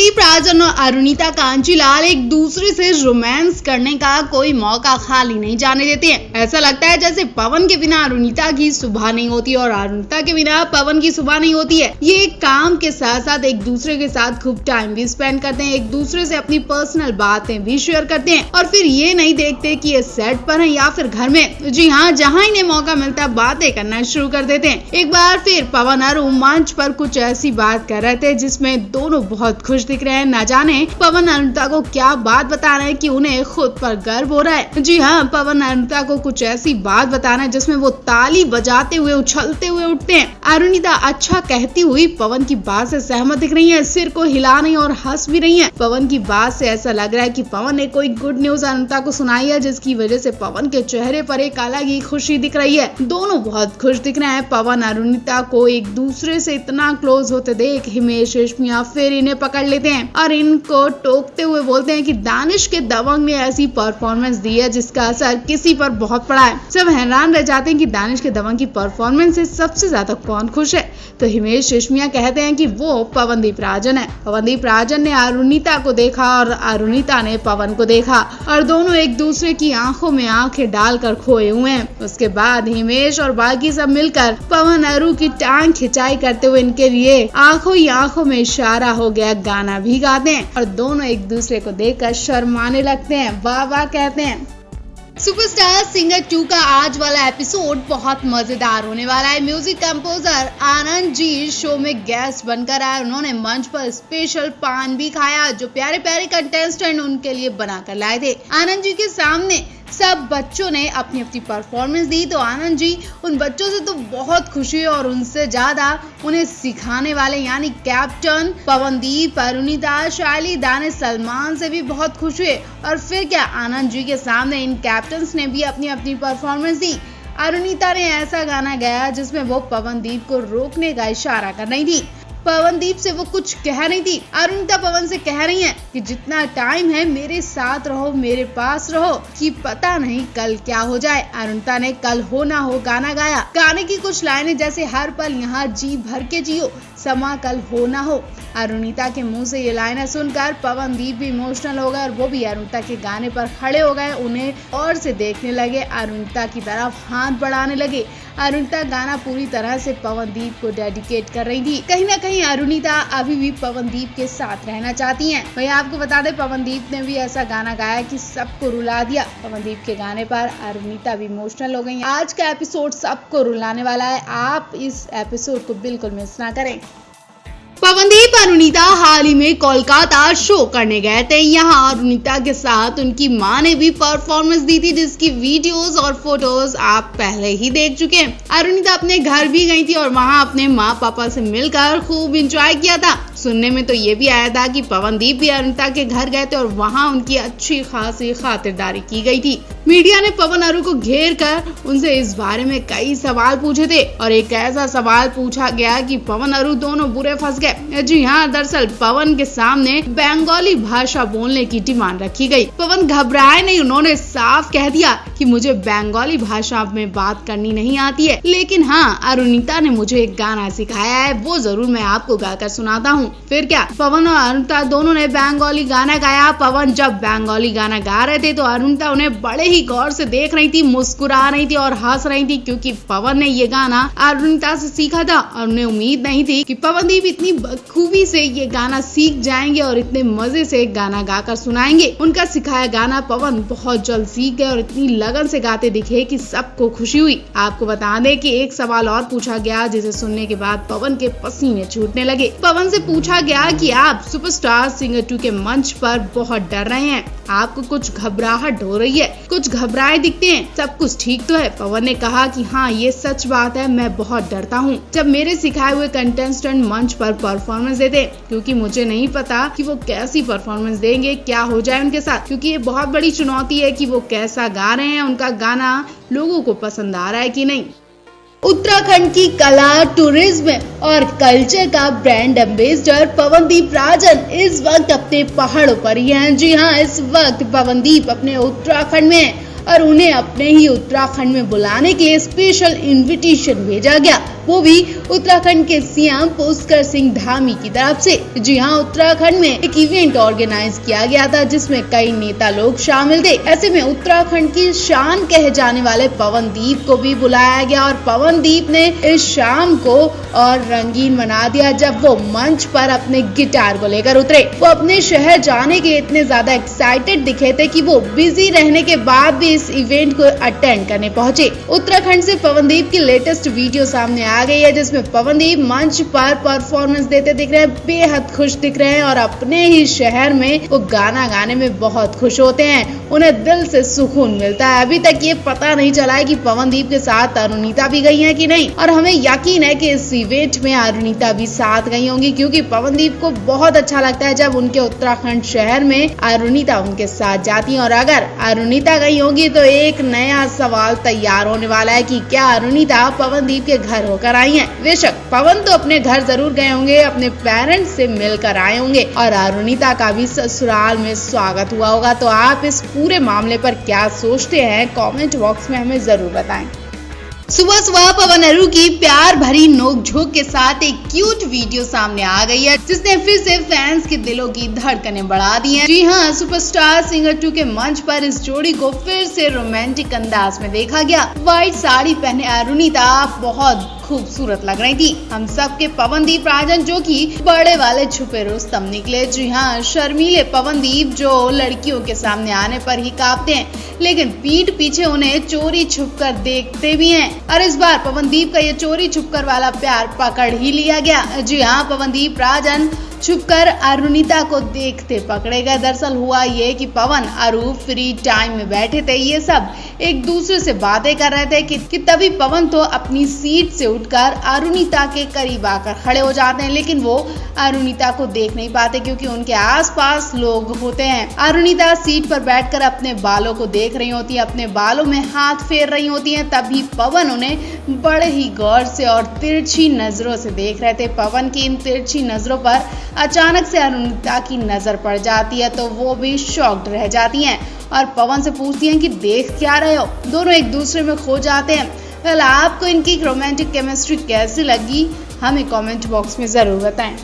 पवनदीप राजन और अरुणिता कांचीलाल एक दूसरे से रोमांस करने का कोई मौका खाली नहीं जाने देते हैं। ऐसा लगता है जैसे पवन के बिना अरुणिता की सुबह नहीं होती और अरुणिता के बिना पवन की सुबह नहीं होती है। ये काम के साथ साथ एक दूसरे के साथ खूब टाइम भी स्पेंड करते हैं, एक दूसरे से अपनी पर्सनल बातें भी शेयर करते हैं और फिर ये नहीं देखते कि ये सेट पर है या फिर घर में। जी हाँ, जहाँ इन्हें मौका मिलता है बातें करना शुरू कर देते हैं। एक बार फिर पवन अरु मंच पर कुछ ऐसी बात कर रहे थे जिसमें दोनों बहुत खुश दिख रहे हैं। ना जाने पवन अरुणिता को क्या बात बता रहे हैं कि उन्हें खुद पर गर्व हो रहा है। जी हाँ, पवन अरुणिता को कुछ ऐसी बात बता रहे हैं जिसमें वो ताली बजाते हुए उछलते हुए उठते हैं। अरुणिता अच्छा कहती हुई पवन की बात से सहमत दिख रही है, सिर को हिला रही और हंस भी रही है। पवन की बात से ऐसा लग रहा है कि पवन ने कोई गुड न्यूज अरुणिता को सुनाई है, जिसकी वजह से पवन के चेहरे पर एक अलग ही खुशी दिख रही है। दोनों बहुत खुश दिख रहे हैं। पवन अरुणिता को एक दूसरे से इतना क्लोज होते देख हिमेश रेशमिया फिर इन्हें पकड़ लेते हैं और इनको टोकते हुए बोलते हैं कि दानिश के दबंग ने ऐसी परफॉर्मेंस दी है जिसका असर किसी पर बहुत पड़ा है। सब हैरान रह जाते हैं कि दानिश के दबंग की परफॉर्मेंस से सबसे ज्यादा कौन खुश है। तो हिमेश रेशमिया कहते हैं कि वो पवनदीप राजन है। पवनदीप राजन ने अरुणिता को देखा और अरुणिता ने पवन को देखा और दोनों एक दूसरे की आंखों में आंखें डालकर खोए हुए हैं। उसके बाद हिमेश और बाकी सब मिलकर पवन अरु की टांग खिंचाई करते हुए इनके लिए आंखों ही आंखों में इशारा हो गया गाना भी गाते हैं और दोनों एक दूसरे को देखकर शर्माने लगते हैं, वाह वाह कहते हैं। सुपरस्टार सिंगर 2 का आज वाला एपिसोड बहुत मजेदार होने वाला है। Music composer Anand ji show में गेस्ट बनकर आए। उन्होंने मंच पर स्पेशल पान भी खाया जो प्यारे प्यारे कंटेस्टेंट उनके लिए बनाकर लाए थे। आनंद जी के सामने सब बच्चों ने अपनी अपनी परफॉर्मेंस दी तो आनंद जी उन बच्चों से तो बहुत खुश हुए और उनसे ज्यादा उन्हें सिखाने वाले यानी कैप्टन पवनदीप, अरुणिता, शायली, दानिश, सलमान से भी बहुत खुश हुए। और फिर क्या, आनंद जी के सामने इन कैप्टन्स ने भी अपनी अपनी परफॉर्मेंस दी। अरुणिता ने ऐसा गाना गाया जिसमें वो पवनदीप को रोकने का इशारा कर रही थी। पवनदीप से वो कुछ कह रही थी। अरुणिता पवन से कह रही है कि जितना टाइम है मेरे साथ रहो, मेरे पास रहो, कि पता नहीं कल क्या हो जाए। अरुणिता ने कल हो ना हो गाना गाया। गाने की कुछ लाइनें जैसे हर पल यहाँ जी भर के जियो, समा कल हो ना हो। अरुणिता के मुंह से ये लाइनें सुनकर पवनदीप भी इमोशनल हो गए और वो भी अरुणिता के गाने पर खड़े हो गए, उन्हें और से देखने लगे, अरुणिता की तरफ हाथ बढ़ाने लगे। अरुणिता गाना पूरी तरह से पवनदीप को डेडिकेट कर रही थी। कहीं ना कहीं अरुणिता अभी भी पवनदीप के साथ रहना चाहती हैं। वही आपको बता दें पवनदीप ने भी ऐसा गाना गाया कि सबको रुला दिया। पवनदीप के गाने पर अरुणिता भी इमोशनल हो गई। आज का एपिसोड सबको रुलाने वाला है, आप इस एपिसोड को बिल्कुल मिस ना करें। पवनदीप अरुणिता हाल ही में कोलकाता शो करने गए थे। यहाँ अरुणिता के साथ उनकी मां ने भी परफॉर्मेंस दी थी जिसकी वीडियोस और फोटोज आप पहले ही देख चुके हैं। अरुणिता अपने घर भी गई थी और वहाँ अपने माँ पापा से मिलकर खूब एंजॉय किया था। सुनने में तो ये भी आया था कि पवनदीप भी अरुणिता के घर गए थे और वहाँ उनकी अच्छी खासी खातिरदारी की गई थी। मीडिया ने पवन अरु को घेर कर उनसे इस बारे में कई सवाल पूछे थे और एक ऐसा सवाल पूछा गया कि पवन अरु दोनों बुरे फंस गए। जी हाँ, दरअसल पवन के सामने बंगाली भाषा बोलने की डिमांड रखी गई। पवन घबराए नहीं, उन्होंने साफ कह दिया कि मुझे बंगाली भाषा में बात करनी नहीं आती है, लेकिन हाँ अरुणिता ने मुझे एक गाना सिखाया है, वो जरूर मैं आपको गाकर सुनाता हूँ। फिर क्या, पवन और अरुणिता दोनों ने बंगाली गाना गाया। पवन जब बंगाली गाना गा रहे थे तो अरुणिता उन्हें बड़े ही गौर से देख रही थी, मुस्कुरा रही थी और हंस रही थी क्योंकि पवन ने ये गाना अरुणिता से सीखा था और उन्हें उम्मीद नहीं थी कि पवनदीप इतनी बखूबी से ये गाना सीख जाएंगे और इतने मजे से गाना गाकर सुनाएंगे। उनका सिखाया गाना पवन बहुत जल्द सीख गए और इतनी लगन से गाते दिखे कि सबको खुशी हुई। आपको बता दें कि एक सवाल और पूछा गया जिसे सुनने के बाद पवन के पसीने छूटने लगे। पवन से पूछा गया कि आप सुपरस्टार सिंगर 2 के मंच पर बहुत डर रहे हैं, आपको कुछ घबराहट हो रही है, कुछ घबराए दिखते हैं, सब कुछ ठीक तो है? पवन ने कहा कि हाँ ये सच बात है, मैं बहुत डरता हूँ जब मेरे सिखाए हुए कंटेस्टेंट मंच पर परफॉर्मेंस देते, क्योंकि मुझे नहीं पता कि वो कैसी परफॉर्मेंस देंगे, क्या हो जाए उनके साथ, क्योंकि ये बहुत बड़ी चुनौती है कि वो कैसा गा रहे हैं, उनका गाना लोगों को पसंद आ रहा है कि नहीं। उत्तराखंड की कला, टूरिज्म और कल्चर का ब्रांड एम्बेसडर पवनदीप राजन इस वक्त अपने पहाड़ों पर ही हैं। जी हाँ, इस वक्त पवनदीप अपने उत्तराखंड में और उन्हें अपने ही उत्तराखंड में बुलाने के लिए स्पेशल इनविटेशन भेजा गया। वो भी उत्तराखंड के सीएम पुष्कर सिंह धामी की तरफ से। जी हाँ, उत्तराखंड में एक इवेंट ऑर्गेनाइज किया गया था जिसमें कई नेता लोग शामिल थे। ऐसे में उत्तराखंड की शान कहे जाने वाले पवनदीप को भी बुलाया गया और पवनदीप ने इस शाम को और रंगीन बना दिया जब वो मंच पर अपने गिटार को लेकर उतरे। वो अपने शहर जाने के इतने ज्यादा एक्साइटेड दिखे थे कि वो बिजी रहने के बाद भी इस इवेंट को अटेंड करने पहुंचे। उत्तराखंड से पवनदीप की लेटेस्ट वीडियो सामने आ गई है जिसमें पवनदीप मंच पर परफॉर्मेंस देते दिख रहे हैं, बेहद खुश दिख रहे हैं और अपने ही शहर में वो गाना गाने में बहुत खुश होते हैं। उन्हें दिल से सुकून मिलता है। अभी तक ये पता नहीं चला है कि पवनदीप के साथ अरुणिता भी गई है कि नहीं, और हमें यकीन है कि इस इवेंट में अरुणिता भी साथ गई होंगी क्योंकि पवनदीप को बहुत अच्छा लगता है जब उनके उत्तराखंड शहर में अरुणिता उनके साथ जाती है। और अगर अरुणिता गई होगी तो एक नया सवाल तैयार होने वाला है कि क्या अरुणिता पवनदीप के घर होकर आई है। बेशक पवन तो अपने घर जरूर गए होंगे, अपने पेरेंट्स से मिलकर आए होंगे और अरुणिता का भी ससुराल में स्वागत हुआ होगा। तो आप इस पूरे मामले पर क्या सोचते हैं, कमेंट बॉक्स में हमें जरूर बताएं। सुबह सुबह पवन अरु की प्यार भरी नोकझोंक के साथ एक क्यूट वीडियो सामने आ गई है जिसने फिर से फैंस के दिलों की धड़कनें बढ़ा दी हैं। जी हाँ, सुपरस्टार सिंगर 2 के मंच पर इस जोड़ी को फिर से रोमांटिक अंदाज में देखा गया। व्हाइट साड़ी पहने अरुणिता बहुत खूबसूरत लग रही थी। हम सब के पवनदीप राजन जो कि बड़े वाले छुपे रुस्तम निकले। जी हाँ, शर्मीले पवनदीप जो लड़कियों के सामने आने पर ही कांपते हैं लेकिन पीठ पीछे उन्हें चोरी छुपकर देखते भी हैं। और इस बार पवनदीप का ये चोरी छुपकर वाला प्यार पकड़ ही लिया गया। जी हाँ, पवनदीप राजन छुपकर अरुणिता को देखते पकड़े गए। दरअसल हुआ ये कि पवन अरु फ्री टाइम में बैठे थे, ये सब एक दूसरे से बातें कर रहे थे कि तभी पवन तो अपनी सीट से उठकर अरुणिता के करीब आकर खड़े हो जाते हैं लेकिन वो अरुणिता को देख नहीं पाते क्योंकि उनके आसपास लोग होते हैं। अरुणिता सीट पर बैठकर अपने बालों को देख रही होती है, अपने बालों में हाथ फेर रही होती हैं। तभी पवन उन्हें बड़े ही गौर से और तिरछी नजरों से देख रहे थे। पवन की इन तिरछी नजरों पर अचानक से अरुणिता की नजर पड़ जाती है तो वो भी शॉक्ड रह जाती हैं और पवन से पूछती हैं कि देख क्या रहे हो। दोनों एक दूसरे में खो जाते हैं। वेल, आपको इनकी रोमांटिक केमिस्ट्री कैसी लगी हमें कमेंट बॉक्स में जरूर बताएं।